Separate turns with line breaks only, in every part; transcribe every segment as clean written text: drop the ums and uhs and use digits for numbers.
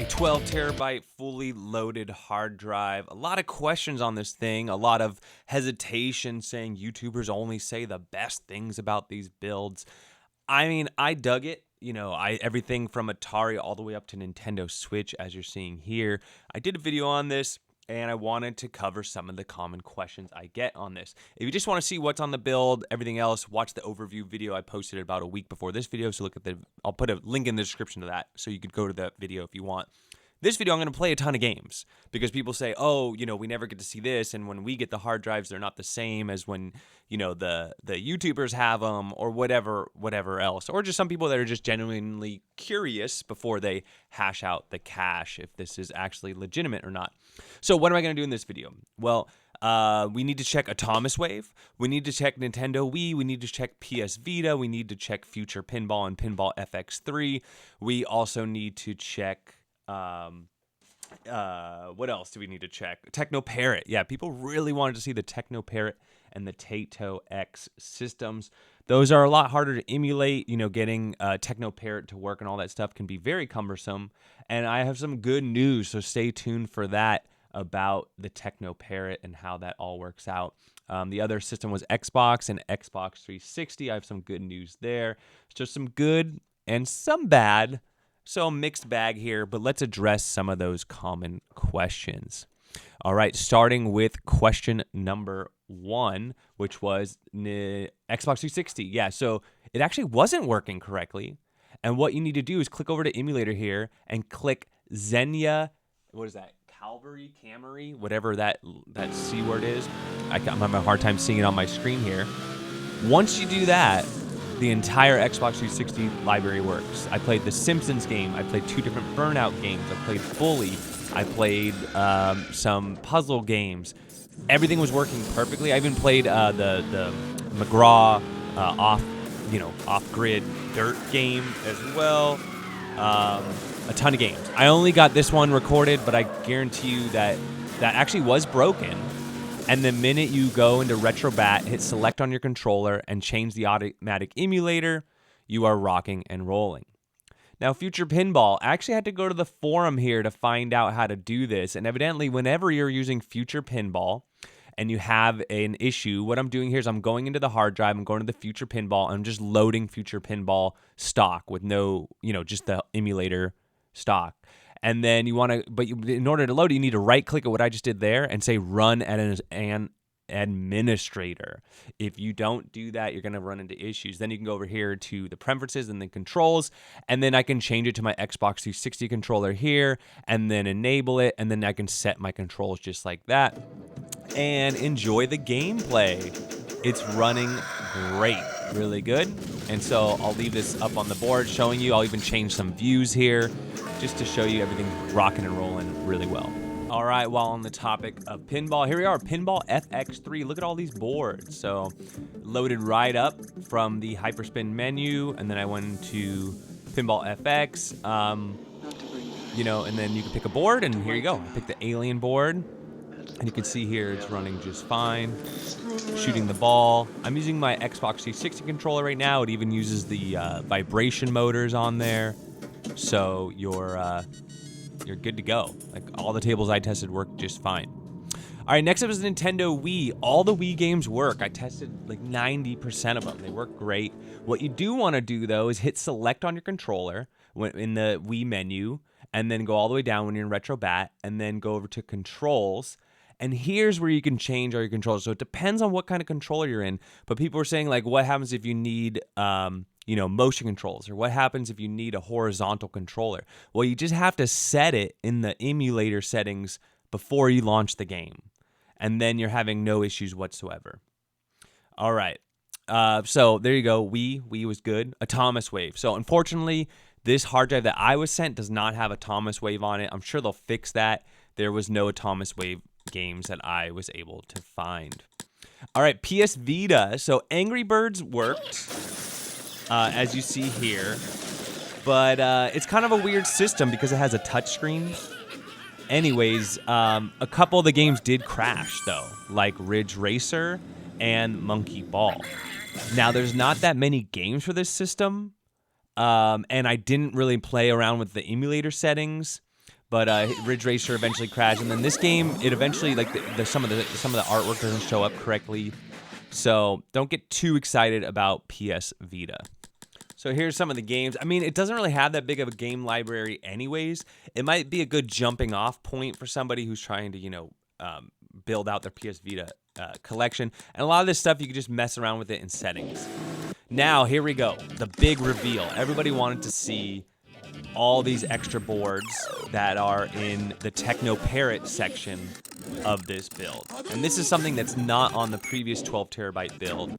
12 terabyte fully loaded hard drive. A lot of questions on this thing, a lot of hesitation saying YouTubers only say the best things about these builds. I mean, I dug it. You know, everything from Atari all the way up to Nintendo Switch, as you're seeing here. I did a video on this, and I wanted to cover some of the common questions I get on this. If you just want to see what's on the build, everything else, watch the overview video I posted about a week before this video. So I'll put a link in the description to that, so you could go to that video if you want. This video, I'm going to play a ton of games because people say, oh, you know, we never get to see this. And when we get the hard drives, they're not the same as when, you know, the YouTubers have them or whatever else. Or just some people that are just genuinely curious before they hash out the cache if this is actually legitimate or not. So what am I going to do in this video? Well, we need to check Atomiswave. We need to check Nintendo Wii. We need to check PS Vita. We need to check Future Pinball and Pinball FX 3. We also need to check... what else do we need to check? Tecknoparrot. Yeah, people really wanted to see the Tecknoparrot and the Taito X systems. Those are a lot harder to emulate. You know, getting Tecknoparrot to work and all that stuff can be very cumbersome. And I have some good news, so stay tuned for that about the Tecknoparrot and how that all works out. The other system was Xbox and Xbox 360. I have some good news there. It's just some good and some bad. So mixed bag here, but let's address some of those common questions. All right, starting with question number 1, which was Xbox 360. Yeah, so it actually wasn't working correctly. And what you need to do is click over to emulator here and click Xenia, what is that? Camry, whatever that C word is. I'm having a hard time seeing it on my screen here. Once you do that, the entire Xbox 360 library works. I played the Simpsons game. I played 2 different Burnout games. I played Bully. I played some puzzle games. Everything was working perfectly. I even played the McGraw off-grid dirt game as well. A ton of games. I only got this one recorded, but I guarantee you that actually was broken. And the minute you go into RetroBat, hit select on your controller, and change the automatic emulator, you are rocking and rolling. Now, Future Pinball, I actually had to go to the forum here to find out how to do this. And evidently, whenever you're using Future Pinball and you have an issue, what I'm doing here is I'm going into the hard drive, I'm going to the Future Pinball, and I'm just loading Future Pinball stock with no, just the emulator stock. And then in order to load it, you need to right-click at what I just did there and say run as an administrator. If you don't do that, you're going to run into issues. Then you can go over here to the preferences and the controls, and then I can change it to my Xbox 360 controller here, and then enable it, and then I can set my controls just like that, and enjoy the gameplay. It's running great, really good. And so I'll leave this up on the board showing you. I'll even change some views here just to show you everything's rocking and rolling really well. All right, while on the topic of pinball, here we are, Pinball FX 3. Look at all these boards. So loaded right up from the Hyperspin menu, and then I went into Pinball FX, and then you can pick a board, and here you go. I picked the Alien board, and you can see here it's running just fine. Shooting the ball. I'm using my Xbox 360 controller right now. It even uses the vibration motors on there. So you're good to go. Like all the tables I tested worked just fine. All right, next up is Nintendo Wii. All the Wii games work. I tested like 90% of them. They work great. What you do want to do though is hit select on your controller in the Wii menu, and then go all the way down when you're in RetroBat, and then go over to controls. And here's where you can change all your controllers. So it depends on what kind of controller you're in. But people are saying, like, what happens if you need, motion controls? Or what happens if you need a horizontal controller? Well, you just have to set it in the emulator settings before you launch the game. And then you're having no issues whatsoever. All right. So there you go. Wii was good. Atomiswave. So unfortunately, this hard drive that I was sent does not have Atomiswave on it. I'm sure they'll fix that. There was no Atomiswave games that I was able to find. All right, PS Vita. So Angry Birds worked, as you see here, but it's kind of a weird system because it has a touchscreen. Anyways, a couple of the games did crash though, like Ridge Racer and Monkey Ball. Now, there's not that many games for this system, and I didn't really play around with the emulator settings. But Ridge Racer eventually crashed, and then this game, it eventually, like, some of the artwork doesn't show up correctly. So don't get too excited about PS Vita. So here's some of the games. I mean, it doesn't really have that big of a game library anyways. It might be a good jumping off point for somebody who's trying to, you know, build out their PS Vita collection. And a lot of this stuff, you can just mess around with it in settings. Now, here we go. The big reveal. Everybody wanted to see all these extra boards that are in the Tecknoparrot section of this build. And this is something that's not on the previous 12 terabyte build.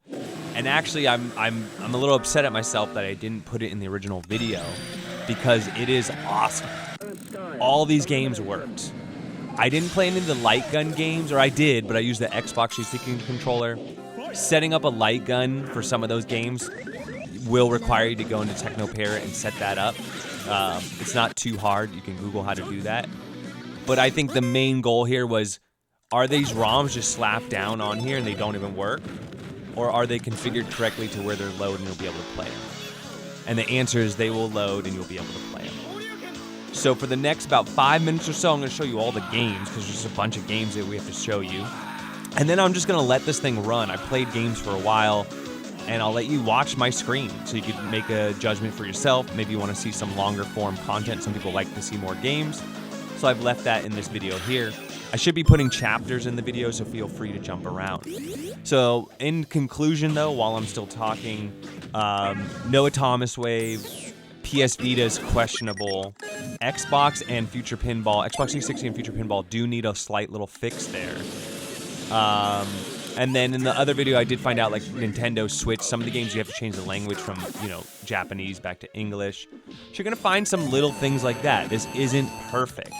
And actually, I'm a little upset at myself that I didn't put it in the original video because it is awesome. All these games worked. I didn't play any of the light gun games, or I did, but I used the Xbox 360 controller. Setting up a light gun for some of those games will require you to go into Tecknoparrot and set that up. It's not too hard. You can Google how to do that. But I think the main goal here was, are these ROMs just slapped down on here and they don't even work? Or are they configured correctly to where they're loaded and you'll be able to play them? And the answer is they will load and you'll be able to play them. So for the next about 5 minutes or so, I'm going to show you all the games, because there's just a bunch of games that we have to show you. And then I'm just going to let this thing run. I played games for a while, and I'll let you watch my screen so you can make a judgment for yourself. Maybe you want to see some longer form content. Some people like to see more games. So I've left that in this video here. I should be putting chapters in the video, so feel free to jump around. So in conclusion, though, while I'm still talking, no Atomiswave, PS Vita is questionable. Xbox and Future Pinball, Xbox 360 and Future Pinball do need a slight little fix there. And then in the other video, I did find out, like, Nintendo Switch, some of the games you have to change the language from, you know, Japanese back to English. So you're going to find some little things like that. This isn't perfect.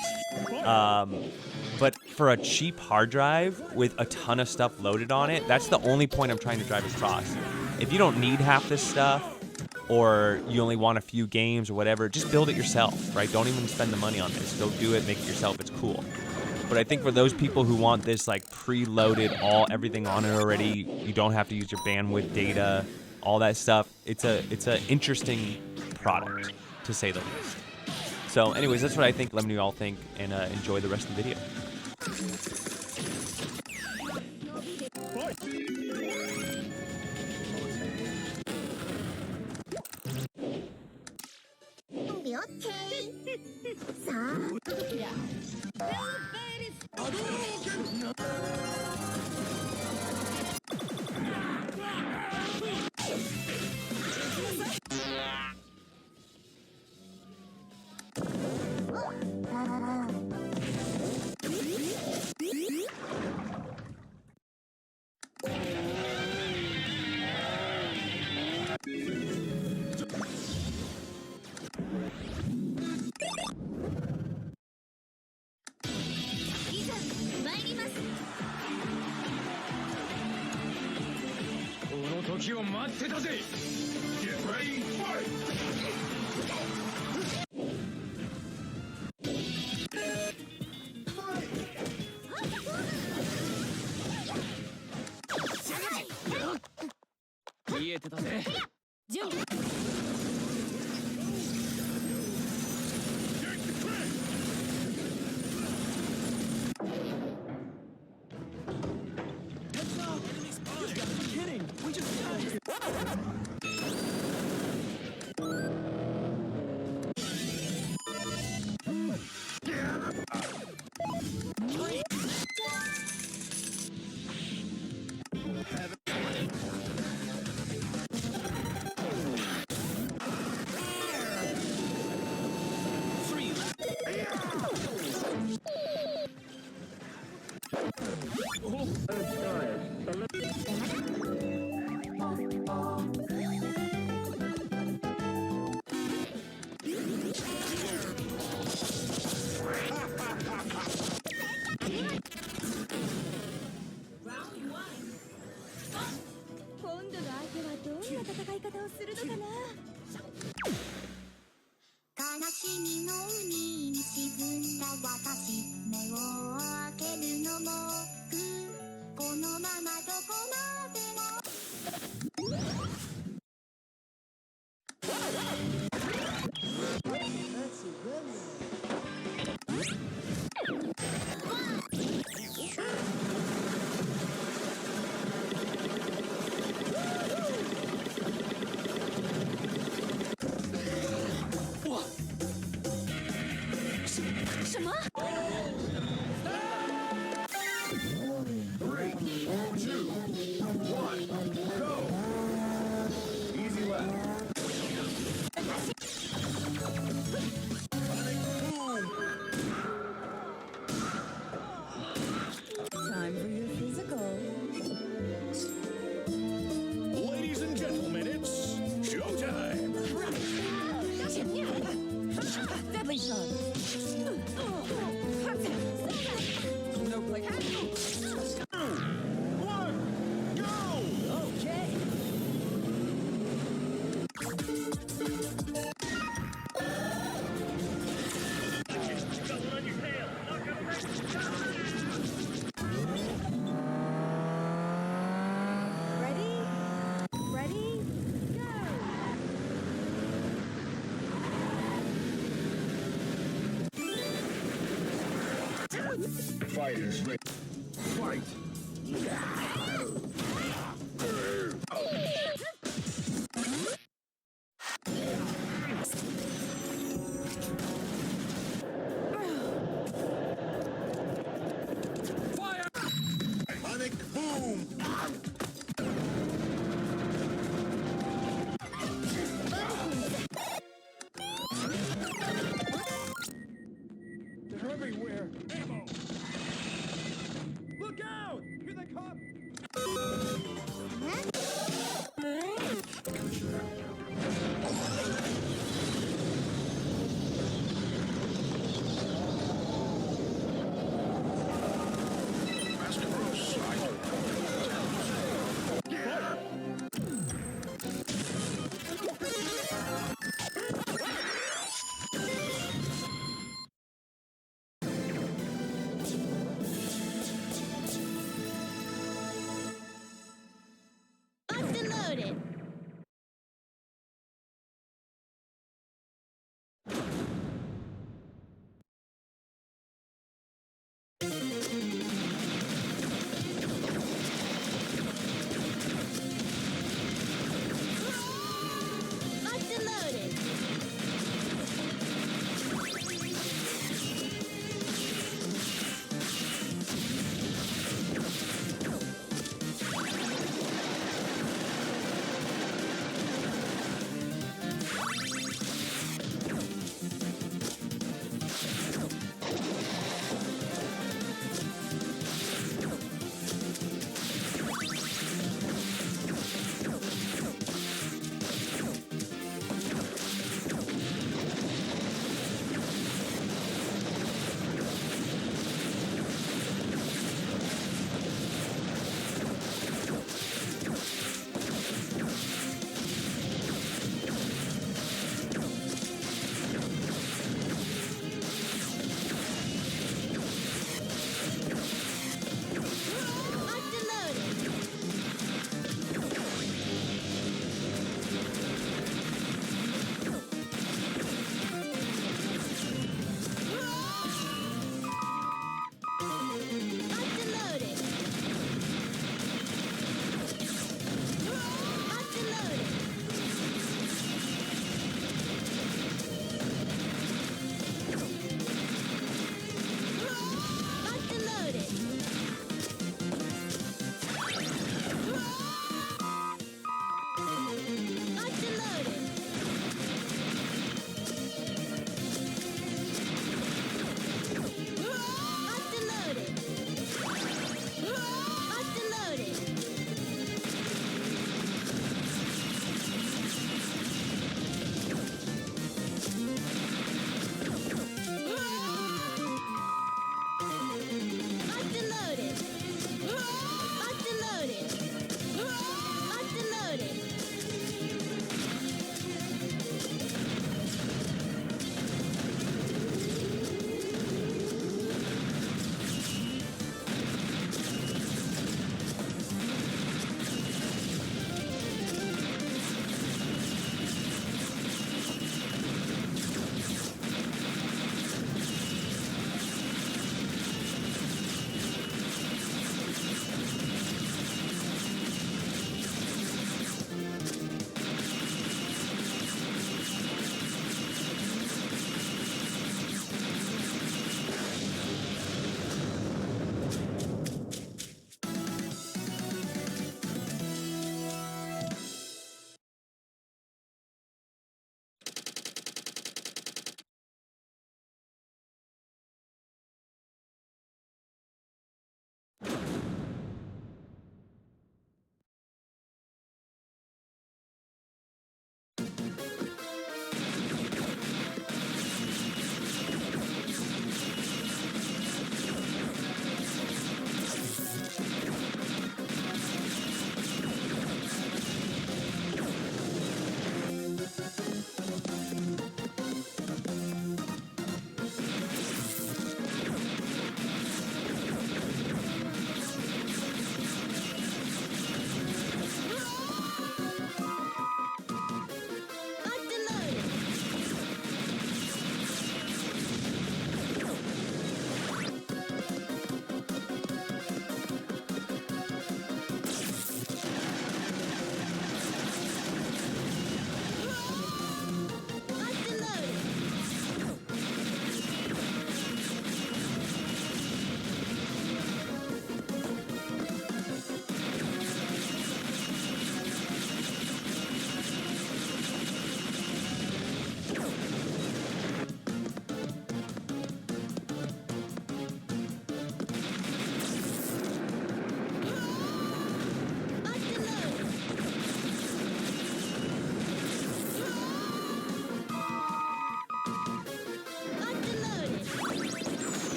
But for a cheap hard drive with a ton of stuff loaded on it, that's the only point I'm trying to drive across. If you don't need half this stuff, or you only want a few games or whatever, just build it yourself, right? Don't even spend the money on this. Go do it, make it yourself, it's cool. But I think for those people who want this, like, preloaded, everything on it already, you don't have to use your bandwidth data, all that stuff, it's a interesting product, to say the least. So anyways, that's what I think. Let me know what y'all think, and enjoy the rest of the video.
Get ready, fight!
Deadly shot. No play.
One, go!
Okay. Ready? Ready?
Fighters ready. Fight! Fire! Sonic boom! They're everywhere! Ammo! Look out! Here they come!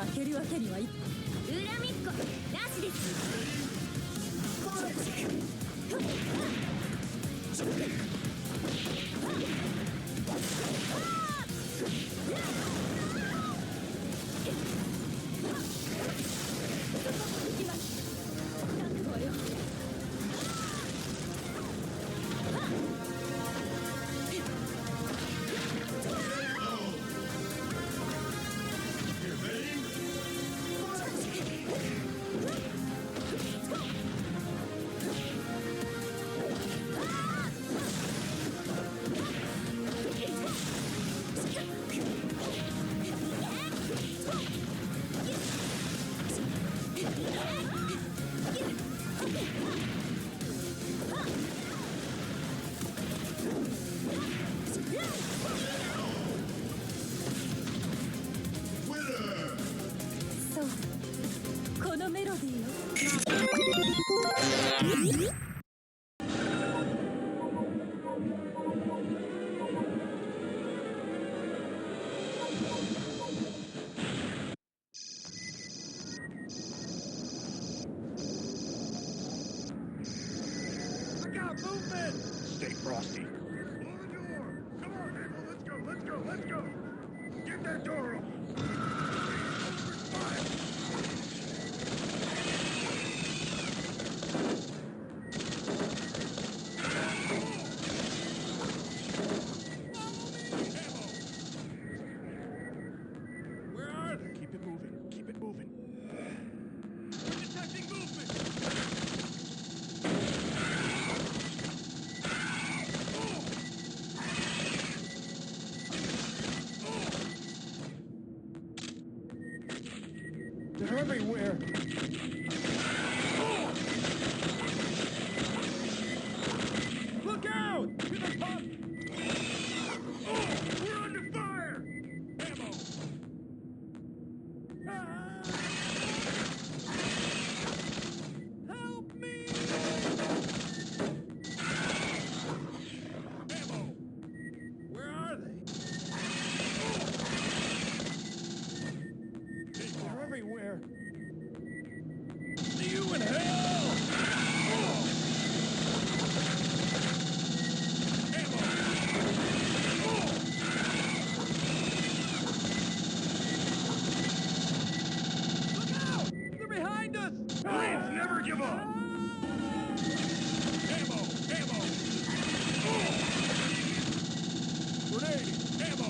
負けるわけにはい恨みっこなしです。行きます。覚悟よ。そう、このメロディーを。
Look out, movement! Stay frosty. Blow the door! Come on, people, let's go, let's go, let's go! Get that door open! Open fire! Where are they? Keep it moving, keep it moving. We're detecting movement! They're everywhere. Look out! Here they come! Oh, we're under fire! Ammo! Ah! Help me! Ammo! Where are they? They're everywhere. See you in hell! Ammo! Look out! They're behind us! Please never give up! Ammo! Ammo! Grenade! Ammo!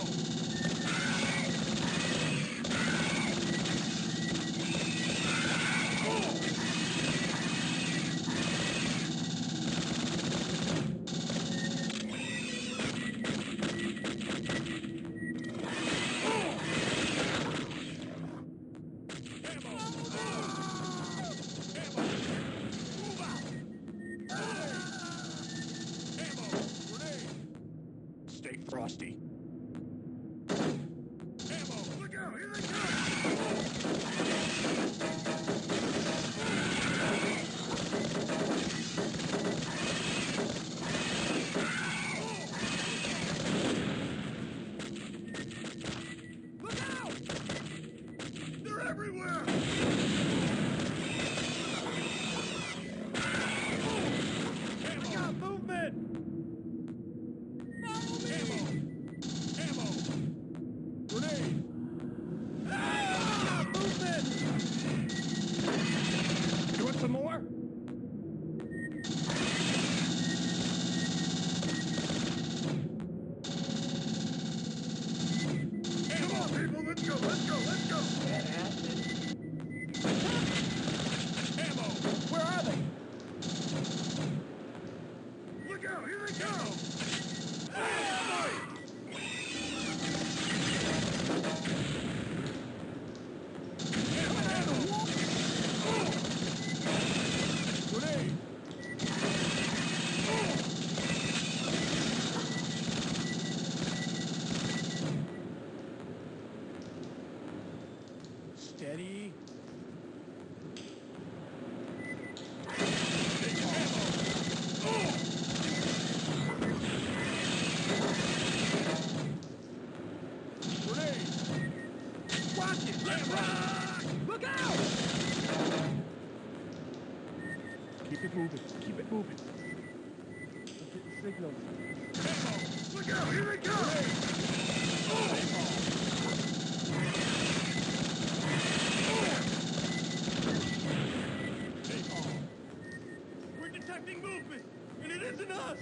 Stay frosty. Ammo! Look out! Here they come! Look out! They're everywhere! I got movement! Ammo! Ammo! Grenade! Ah! Movement! You want some more? Come on, people, let's go, let's go, let's go! Ammo! Where are they? Look out, here they go! Grenade! Steady. Grenade! Watch it! Let's run! moving. Keep it moving. We're getting signals. Pinball! Look out! Here they come! Pinball! We're detecting movement, and it isn't us!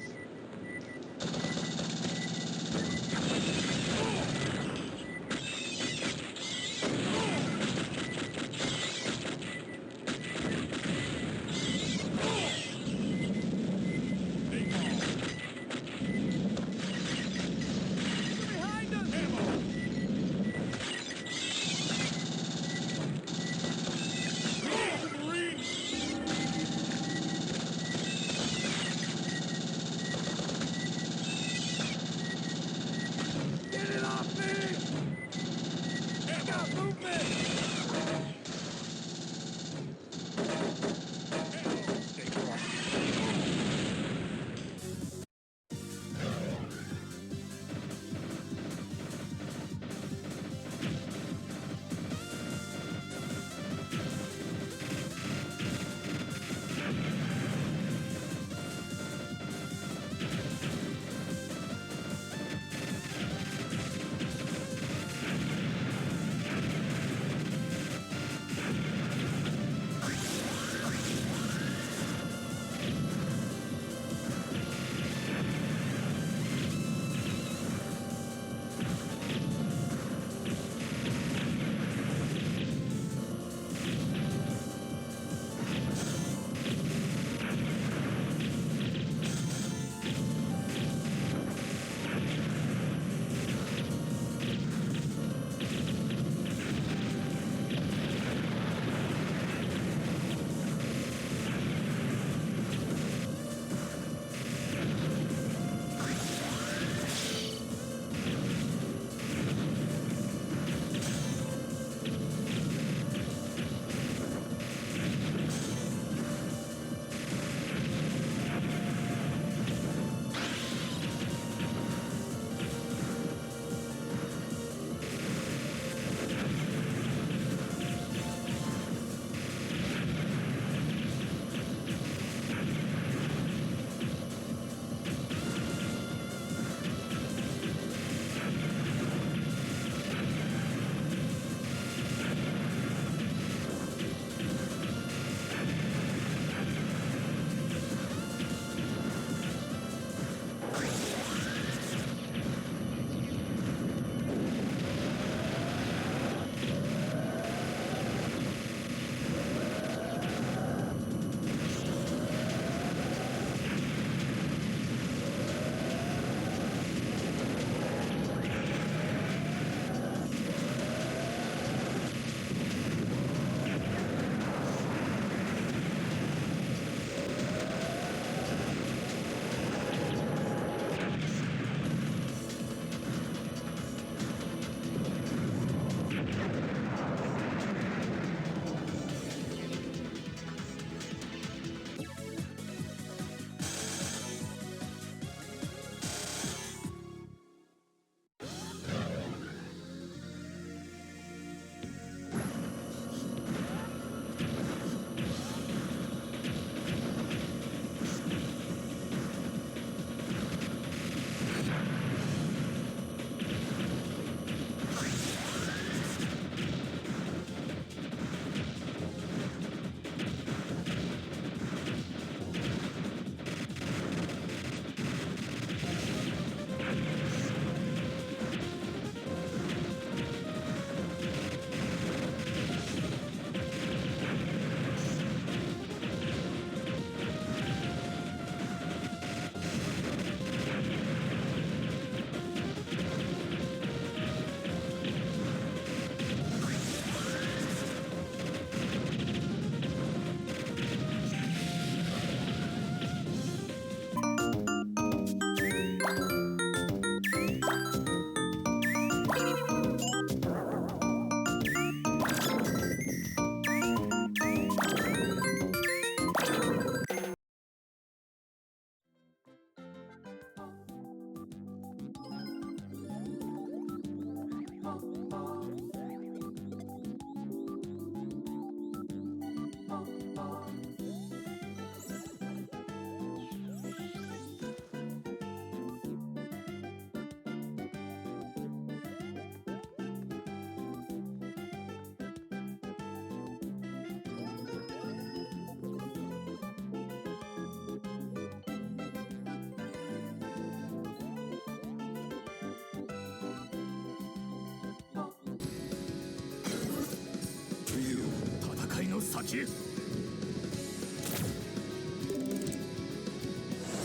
Gotcha.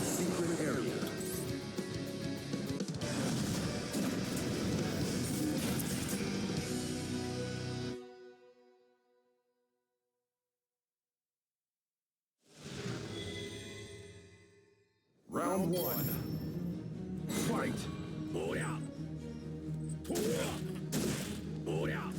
Secret area. Round 1. Fight!
Oh yeah. Oh yeah.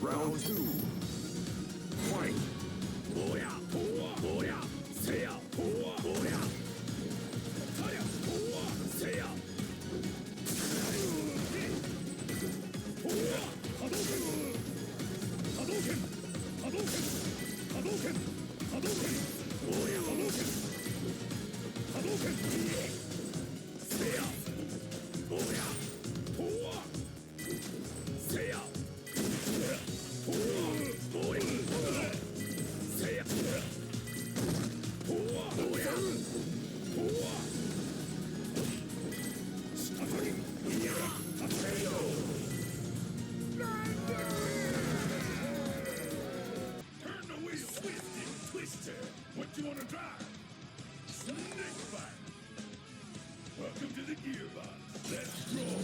Round 2. Fight!
Oh yeah. Oh yeah. Say ya. Oh yeah. Say ya. Turn the wheel, twisted, twister. What you wanna drive? Snake bite. Welcome to the gearbox. Let's roll.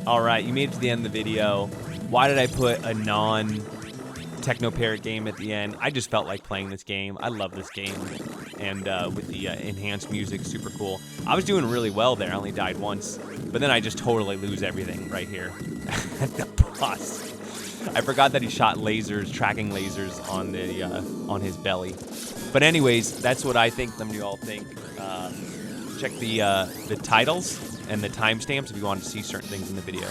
All right, you made it to the end of the video. Why did I put a non-Tecknoparrot game at the end? I just felt like playing this game. I love this game. And with the enhanced music, super cool. I was doing really well there. I only died once. But then I just totally lose everything right here at the boss. I forgot that he shot lasers, tracking lasers on the on his belly. But anyways, that's what I think. Let me all think. Check the titles and the timestamps if you want to see certain things in the video.